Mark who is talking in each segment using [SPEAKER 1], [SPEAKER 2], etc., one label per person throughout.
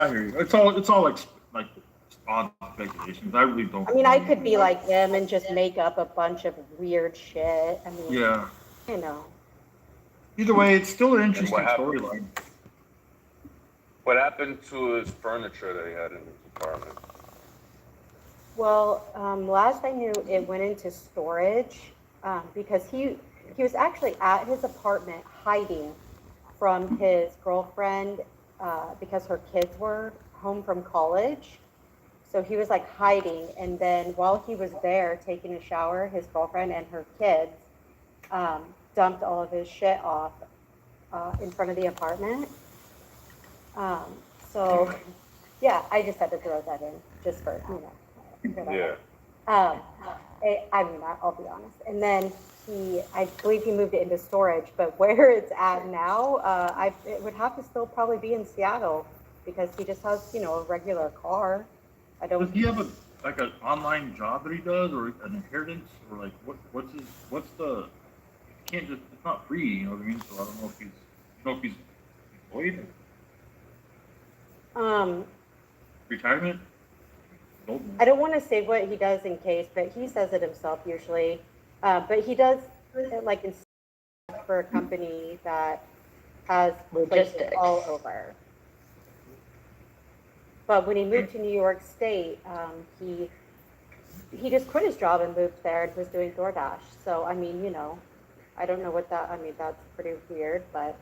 [SPEAKER 1] I hear you. It's all like odd speculations. I really don't
[SPEAKER 2] I mean, I
[SPEAKER 1] know.
[SPEAKER 2] could be like him and just make up a bunch of weird shit. I mean,
[SPEAKER 1] Yeah.
[SPEAKER 2] you know.
[SPEAKER 1] Either way, it's still an
[SPEAKER 3] And
[SPEAKER 1] interesting storyline.
[SPEAKER 3] what happened to his furniture that he had in his apartment?
[SPEAKER 2] Well, last I knew, it went into storage because he was actually at his apartment hiding from his girlfriend because her kids were home from college. So he was like hiding, and then while he was there taking a shower, his girlfriend and her kids dumped all of his shit off in front of the apartment. So, yeah, I just had to throw that in just for, whatever.
[SPEAKER 3] Yeah.
[SPEAKER 2] Um, I mean, I'll be honest. And then I believe he moved it into storage, but where it's at now, it would have to still probably be in Seattle because he just has, a regular car.
[SPEAKER 1] Does he have an online job that he does, or an inheritance, or like what's the? You can't just, it's not free. You know what I mean? So I don't know if he's employed,
[SPEAKER 2] Um,
[SPEAKER 1] retirement.
[SPEAKER 2] I don't want to say what he does in case, but he says it himself usually. But he does like for a company that has places
[SPEAKER 4] Logistics.
[SPEAKER 2] all over. But when he moved to New York State, he just quit his job and moved there and was doing DoorDash. So I mean, I don't know what that. I mean, that's pretty weird, but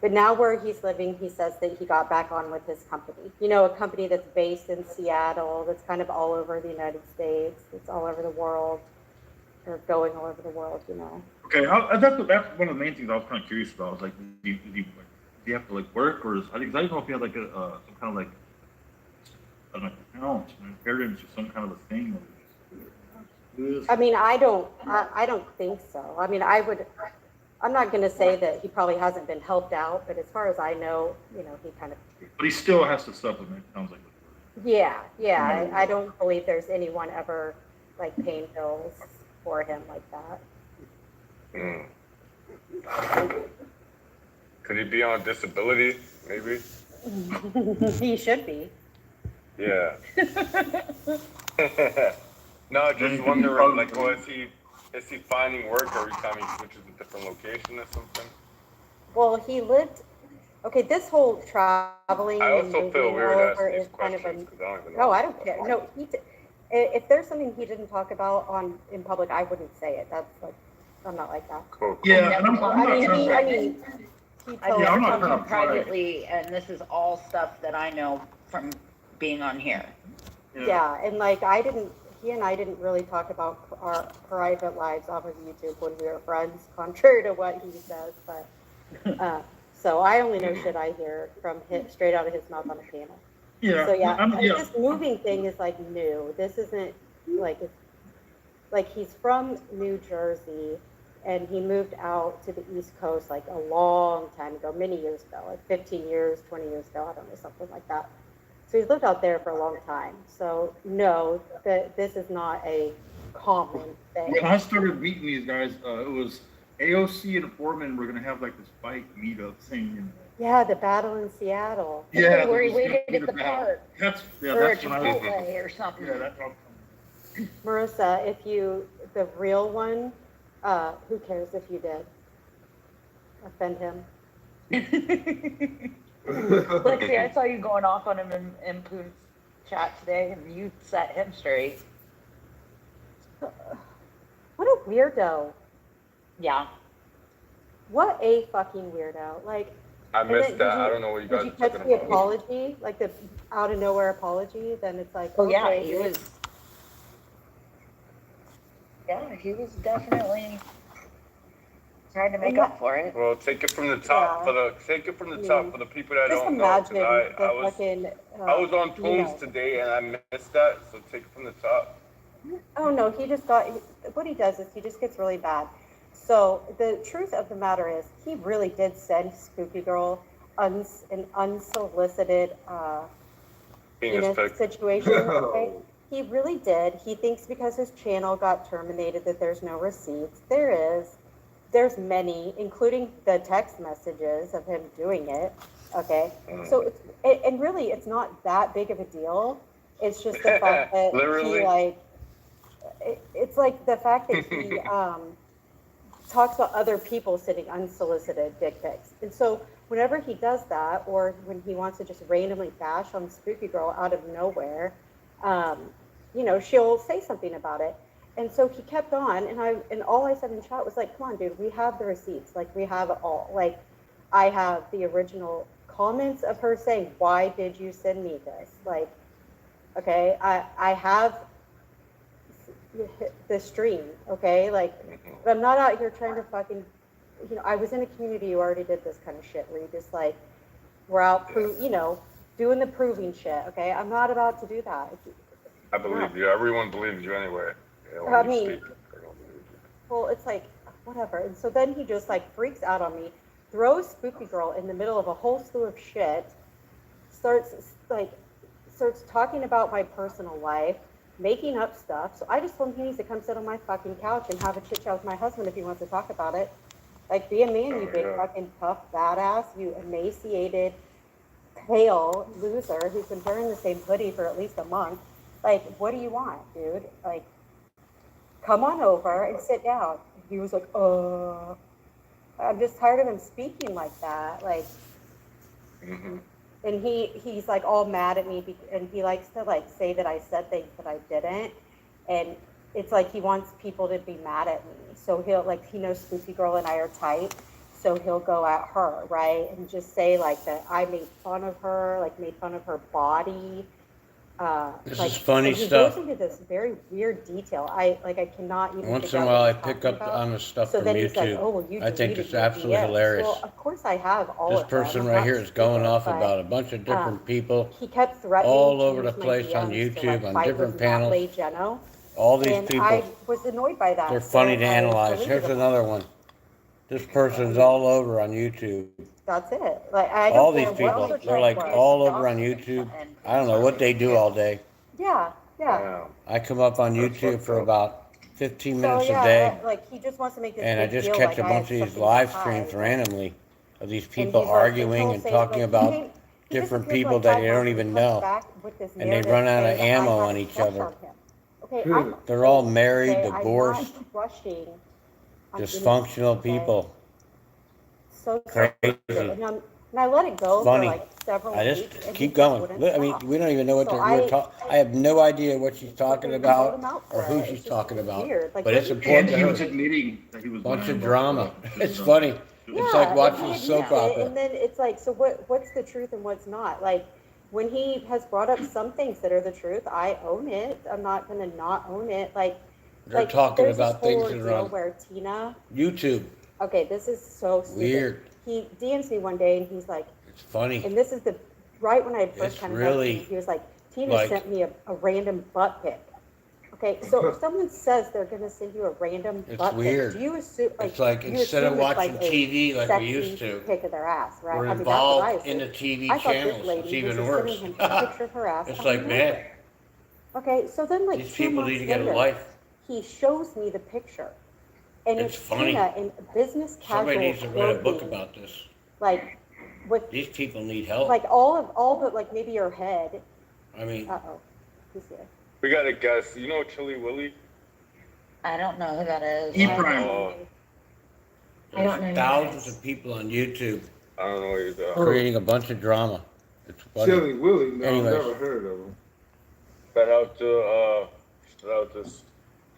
[SPEAKER 2] But now where he's living, he says that he got back on with his company. A company that's based in Seattle, that's kind of all over the United States, that's all over the world, or going all over the world.
[SPEAKER 1] Okay, that's one of the main things I was kind of curious about. I was like, does he have to like work, or I didn't know if he had like some kind of like an account, an inheritance, or some kind of a thing.
[SPEAKER 2] I mean, I don't think so. I mean, I'm not going to say that he probably hasn't been helped out, but as far as I know, he kind of.
[SPEAKER 1] But he still has to supplement. Sounds like.
[SPEAKER 2] Yeah. I don't believe there's anyone ever like paying bills for him like that.
[SPEAKER 3] Could he be on disability? Maybe.
[SPEAKER 2] He should be.
[SPEAKER 3] Yeah. No, just wondering, like, is he finding work every time he switches a different location or something?
[SPEAKER 2] Well, he lived. Okay, this whole traveling
[SPEAKER 3] I
[SPEAKER 2] and
[SPEAKER 3] also
[SPEAKER 2] moving
[SPEAKER 3] feel
[SPEAKER 2] all
[SPEAKER 3] weird
[SPEAKER 2] over
[SPEAKER 3] asking
[SPEAKER 2] is
[SPEAKER 3] these
[SPEAKER 2] kind of
[SPEAKER 3] questions because I don't even know.
[SPEAKER 2] No, I don't care. No, if there's something he didn't talk about in public, I wouldn't say it. That's like, I'm not like that.
[SPEAKER 3] Cool.
[SPEAKER 1] Yeah, and I'm
[SPEAKER 2] I
[SPEAKER 1] not
[SPEAKER 2] mean,
[SPEAKER 1] trying
[SPEAKER 2] he
[SPEAKER 1] to.
[SPEAKER 4] I've
[SPEAKER 2] told
[SPEAKER 4] never
[SPEAKER 1] I'm not
[SPEAKER 4] talked to
[SPEAKER 1] trying
[SPEAKER 4] him
[SPEAKER 1] to pry.
[SPEAKER 4] privately, and this is all stuff that I know from being on here.
[SPEAKER 2] Yeah, and like he and I didn't really talk about our private lives off of YouTube when we were friends, contrary to what he says. But so I only know shit I hear from him straight out of his mouth on a panel.
[SPEAKER 1] Yeah.
[SPEAKER 2] So yeah,
[SPEAKER 1] yeah.
[SPEAKER 2] this moving thing is like new. This isn't like he's from New Jersey, and he moved out to the East Coast like a long time ago, many years ago, like 15 years, 20 years ago, I don't know, something like that. So he's lived out there for a long time. So no, this is not a common thing.
[SPEAKER 1] When I started meeting these guys, it was AOC and Foreman were gonna have like this bike meetup thing.
[SPEAKER 2] Yeah, the battle in Seattle.
[SPEAKER 1] Yeah,
[SPEAKER 4] Where he
[SPEAKER 1] there was
[SPEAKER 4] waited
[SPEAKER 1] gonna be
[SPEAKER 4] at the park.
[SPEAKER 1] That's
[SPEAKER 4] Or a
[SPEAKER 1] that's when I was.
[SPEAKER 4] Chipotle or something.
[SPEAKER 1] Yeah, that's what I'm.
[SPEAKER 2] Marissa, the real one, who cares if you did offend him?
[SPEAKER 4] Lexi, I saw you going off on him in Poon's chat today, and you set him straight.
[SPEAKER 2] What a weirdo.
[SPEAKER 4] Yeah.
[SPEAKER 2] What a fucking weirdo. Like,
[SPEAKER 3] I
[SPEAKER 2] and
[SPEAKER 3] missed
[SPEAKER 2] then
[SPEAKER 3] that. I don't know what you guys
[SPEAKER 2] did
[SPEAKER 3] are
[SPEAKER 2] you catch
[SPEAKER 3] talking
[SPEAKER 2] the
[SPEAKER 3] about.
[SPEAKER 2] apology? Like the out of nowhere apology? Then it's like,
[SPEAKER 4] Oh yeah,
[SPEAKER 2] okay,
[SPEAKER 4] he was. Yeah, he was definitely trying to make up for it.
[SPEAKER 3] Well, take it from the top take it from the top for the people that
[SPEAKER 2] just
[SPEAKER 3] don't know.
[SPEAKER 2] imagine
[SPEAKER 3] 'Cause
[SPEAKER 2] the
[SPEAKER 3] I was
[SPEAKER 2] fucking.
[SPEAKER 3] I was on Poons today and I missed that. So take it from the top.
[SPEAKER 2] Oh no, what he does is he just gets really bad. So the truth of the matter is he really did send Spooky Girl an unsolicited
[SPEAKER 3] Penis pic.
[SPEAKER 2] situation. Okay? He really did. He thinks because his channel got terminated that there's no receipts. There's many, including the text messages of him doing it. Okay, so and really, it's not that big of a deal. It's just the fact that
[SPEAKER 3] Literally.
[SPEAKER 2] he like, it's like the fact that he talks about other people sending unsolicited dick pics. And so whenever he does that, or when he wants to just randomly bash on Spooky Girl out of nowhere, you know, she'll say something about it. And so he kept on, and all I said in chat was like, come on, dude, we have the receipts. Like, we have it all. Like, I have the original comments of her saying, why did you send me this? Like, okay, I have the stream, okay? Like, but I'm not out here trying to fucking, you know, I was in a community who already did this kind of shit where you just like, we're out, you know, doing the proving shit, okay? I'm not about to do that.
[SPEAKER 3] I believe you. Everyone believes you anyway. Yeah, when
[SPEAKER 2] I
[SPEAKER 3] you
[SPEAKER 2] mean,
[SPEAKER 3] speak, everyone believes you.
[SPEAKER 2] well, it's like, whatever. And so then he just like freaks out on me, throws Spooky Girl in the middle of a whole slew of shit, starts talking about my personal life, making up stuff. So I just told him he needs to come sit on my fucking couch and have a chit chat with my husband if he wants to talk about it. Like, be a man, you big fucking tough badass, you emaciated, pale loser who's been wearing the same hoodie for at least a month. Like, what do you want, dude? Like, come on over and sit down. He was like, I'm just tired of him speaking like that. Like, and he's like all mad at me, and he likes to like say that I said things that I didn't, and it's like he wants people to be mad at me. So he'll like, he knows Spooky Girl and I are tight, so he'll go at her, right, and just say like that I made fun of her, like made fun of her body.
[SPEAKER 5] This
[SPEAKER 2] like,
[SPEAKER 5] is funny
[SPEAKER 2] and he
[SPEAKER 5] stuff.
[SPEAKER 2] goes into this very weird detail. I cannot even.
[SPEAKER 5] Once
[SPEAKER 2] figure
[SPEAKER 5] in a
[SPEAKER 2] out
[SPEAKER 5] while,
[SPEAKER 2] what
[SPEAKER 5] I
[SPEAKER 2] he's
[SPEAKER 5] pick
[SPEAKER 2] talking
[SPEAKER 5] up
[SPEAKER 2] about.
[SPEAKER 5] on the stuff
[SPEAKER 2] So
[SPEAKER 5] from
[SPEAKER 2] then he's like,
[SPEAKER 5] YouTube.
[SPEAKER 2] oh, well, you
[SPEAKER 5] I think
[SPEAKER 2] deleted
[SPEAKER 5] it's
[SPEAKER 2] your
[SPEAKER 5] absolutely
[SPEAKER 2] DMs.
[SPEAKER 5] hilarious.
[SPEAKER 2] Well, of course I have all
[SPEAKER 5] This
[SPEAKER 2] of them.
[SPEAKER 5] person
[SPEAKER 2] I'm
[SPEAKER 5] right
[SPEAKER 2] not
[SPEAKER 5] here is going
[SPEAKER 2] stupid,
[SPEAKER 5] off
[SPEAKER 2] but,
[SPEAKER 5] about a bunch of different people,
[SPEAKER 2] he kept threatening
[SPEAKER 5] all
[SPEAKER 2] to
[SPEAKER 5] over the
[SPEAKER 2] use my
[SPEAKER 5] place on
[SPEAKER 2] DMs to,
[SPEAKER 5] YouTube,
[SPEAKER 2] like,
[SPEAKER 5] on
[SPEAKER 2] fight
[SPEAKER 5] different
[SPEAKER 2] with Matt
[SPEAKER 5] panels.
[SPEAKER 2] Legeno.
[SPEAKER 5] All these
[SPEAKER 2] And I
[SPEAKER 5] people,
[SPEAKER 2] was annoyed by that.
[SPEAKER 5] they're
[SPEAKER 2] so
[SPEAKER 5] funny to
[SPEAKER 2] I
[SPEAKER 5] analyze.
[SPEAKER 2] deleted
[SPEAKER 5] Here's
[SPEAKER 2] them.
[SPEAKER 5] another one. This person's all over on YouTube.
[SPEAKER 2] That's it. Like, I
[SPEAKER 5] All
[SPEAKER 2] don't
[SPEAKER 5] these
[SPEAKER 2] care what
[SPEAKER 5] people,
[SPEAKER 2] the
[SPEAKER 5] they're
[SPEAKER 2] check
[SPEAKER 5] like
[SPEAKER 2] was.
[SPEAKER 5] all over on YouTube. I don't know what they do all day.
[SPEAKER 2] Yeah.
[SPEAKER 3] Damn.
[SPEAKER 5] I come up on
[SPEAKER 3] That's
[SPEAKER 5] YouTube
[SPEAKER 3] fucked
[SPEAKER 5] for
[SPEAKER 3] up.
[SPEAKER 5] about 15
[SPEAKER 2] So
[SPEAKER 5] minutes a
[SPEAKER 2] yeah,
[SPEAKER 5] day,
[SPEAKER 2] like he just wants to make this
[SPEAKER 5] and I
[SPEAKER 2] big
[SPEAKER 5] just
[SPEAKER 2] deal,
[SPEAKER 5] catch
[SPEAKER 2] like
[SPEAKER 5] a
[SPEAKER 2] I
[SPEAKER 5] bunch
[SPEAKER 2] have
[SPEAKER 5] of these
[SPEAKER 2] something to
[SPEAKER 5] live
[SPEAKER 2] hide.
[SPEAKER 5] streams randomly of these
[SPEAKER 2] And
[SPEAKER 5] people
[SPEAKER 2] he's like,
[SPEAKER 5] arguing
[SPEAKER 2] he'll
[SPEAKER 5] and
[SPEAKER 2] say,
[SPEAKER 5] talking
[SPEAKER 2] like,
[SPEAKER 5] about
[SPEAKER 2] he
[SPEAKER 5] different
[SPEAKER 2] disappeared for,
[SPEAKER 5] people
[SPEAKER 2] like,
[SPEAKER 5] that
[SPEAKER 2] 5
[SPEAKER 5] they don't
[SPEAKER 2] months,
[SPEAKER 5] even
[SPEAKER 2] and he comes
[SPEAKER 5] know.
[SPEAKER 2] back with this
[SPEAKER 5] And they
[SPEAKER 2] narrative
[SPEAKER 5] run out of
[SPEAKER 2] saying that I
[SPEAKER 5] ammo
[SPEAKER 2] had
[SPEAKER 5] on
[SPEAKER 2] a
[SPEAKER 5] each
[SPEAKER 2] crush
[SPEAKER 5] other.
[SPEAKER 2] on him. Okay, I'm
[SPEAKER 5] They're all married,
[SPEAKER 2] okay,
[SPEAKER 5] divorced,
[SPEAKER 2] I'm not crushing on
[SPEAKER 5] dysfunctional
[SPEAKER 2] anyone, okay?
[SPEAKER 5] people.
[SPEAKER 2] So
[SPEAKER 5] Crazy.
[SPEAKER 2] and I let it go
[SPEAKER 5] Funny.
[SPEAKER 2] for like several
[SPEAKER 5] I
[SPEAKER 2] weeks.
[SPEAKER 5] just
[SPEAKER 2] And
[SPEAKER 5] keep
[SPEAKER 2] he
[SPEAKER 5] going.
[SPEAKER 2] wouldn't
[SPEAKER 5] Look, I mean,
[SPEAKER 2] stop.
[SPEAKER 5] we don't even know what
[SPEAKER 2] So
[SPEAKER 5] we're talking. I have no idea what she's talking
[SPEAKER 2] fucking called him
[SPEAKER 5] about
[SPEAKER 2] out
[SPEAKER 5] or
[SPEAKER 2] for
[SPEAKER 5] who
[SPEAKER 2] it.
[SPEAKER 5] she's
[SPEAKER 2] It's just
[SPEAKER 5] talking about.
[SPEAKER 2] weird. Like,
[SPEAKER 5] But
[SPEAKER 2] what
[SPEAKER 5] it's
[SPEAKER 2] do you
[SPEAKER 5] important
[SPEAKER 1] And
[SPEAKER 5] to
[SPEAKER 1] he was
[SPEAKER 5] her.
[SPEAKER 1] admitting that he was
[SPEAKER 5] Bunch
[SPEAKER 1] lying
[SPEAKER 5] of
[SPEAKER 1] about
[SPEAKER 5] drama.
[SPEAKER 1] stuff.
[SPEAKER 5] It's funny. It's like
[SPEAKER 2] and
[SPEAKER 5] watching
[SPEAKER 2] he
[SPEAKER 5] a soap
[SPEAKER 2] admits it,
[SPEAKER 5] opera.
[SPEAKER 2] and then it's like, so what's the truth and what's not? Like, when he has brought up some things that are the truth, I own it. I'm not gonna not own it.
[SPEAKER 5] They're talking
[SPEAKER 2] there's
[SPEAKER 5] about
[SPEAKER 2] this whole
[SPEAKER 5] things that are
[SPEAKER 2] ordeal
[SPEAKER 5] on
[SPEAKER 2] where Tina.
[SPEAKER 5] YouTube.
[SPEAKER 2] Okay, this is so stupid.
[SPEAKER 5] Weird.
[SPEAKER 2] He DMs me one day, and he's like,
[SPEAKER 5] It's funny.
[SPEAKER 2] and this is right when I first
[SPEAKER 5] It's
[SPEAKER 2] kind of
[SPEAKER 5] really,
[SPEAKER 2] he was like, Tina
[SPEAKER 5] like-
[SPEAKER 2] sent me a random butt pic. Okay, so if someone says they're gonna send you a random
[SPEAKER 5] It's
[SPEAKER 2] butt
[SPEAKER 5] weird.
[SPEAKER 2] pic, do you assume
[SPEAKER 5] It's like
[SPEAKER 2] you
[SPEAKER 5] instead of
[SPEAKER 2] assume it's
[SPEAKER 5] watching
[SPEAKER 2] like a
[SPEAKER 5] TV like we
[SPEAKER 2] sexy
[SPEAKER 5] used to,
[SPEAKER 2] pic of their ass, right?
[SPEAKER 5] we're
[SPEAKER 2] I mean, that's what I
[SPEAKER 5] involved in the
[SPEAKER 2] assumed.
[SPEAKER 5] TV
[SPEAKER 2] I thought
[SPEAKER 5] channels.
[SPEAKER 2] this lady
[SPEAKER 5] It's
[SPEAKER 2] was
[SPEAKER 5] even
[SPEAKER 2] just
[SPEAKER 5] worse.
[SPEAKER 2] sending him a picture of her ass.
[SPEAKER 5] It's
[SPEAKER 2] on
[SPEAKER 5] like,
[SPEAKER 2] the
[SPEAKER 5] man,
[SPEAKER 2] internet. Okay, so then like
[SPEAKER 5] these
[SPEAKER 2] 2
[SPEAKER 5] people
[SPEAKER 2] months
[SPEAKER 5] need to get a
[SPEAKER 2] later,
[SPEAKER 5] life.
[SPEAKER 2] he shows me the picture, and
[SPEAKER 5] It's
[SPEAKER 2] it's
[SPEAKER 5] funny.
[SPEAKER 2] Tina in business casual
[SPEAKER 5] Somebody needs to write a book
[SPEAKER 2] clothing,
[SPEAKER 5] about this.
[SPEAKER 2] like with
[SPEAKER 5] These people need help.
[SPEAKER 2] like all but like maybe her head.
[SPEAKER 5] I mean,
[SPEAKER 2] Who's here?
[SPEAKER 3] We got to guess. You know Chili Willy?
[SPEAKER 4] I don't know who that is.
[SPEAKER 1] E-Prime.
[SPEAKER 3] Oh,
[SPEAKER 6] I don't know
[SPEAKER 5] there's
[SPEAKER 6] who
[SPEAKER 5] thousands
[SPEAKER 6] that is.
[SPEAKER 5] of people on YouTube
[SPEAKER 3] I don't know what he's
[SPEAKER 5] creating a bunch of drama. It's funny.
[SPEAKER 7] Chili Willy, no, I've
[SPEAKER 5] Anyways.
[SPEAKER 7] never heard of him.
[SPEAKER 3] Shout out to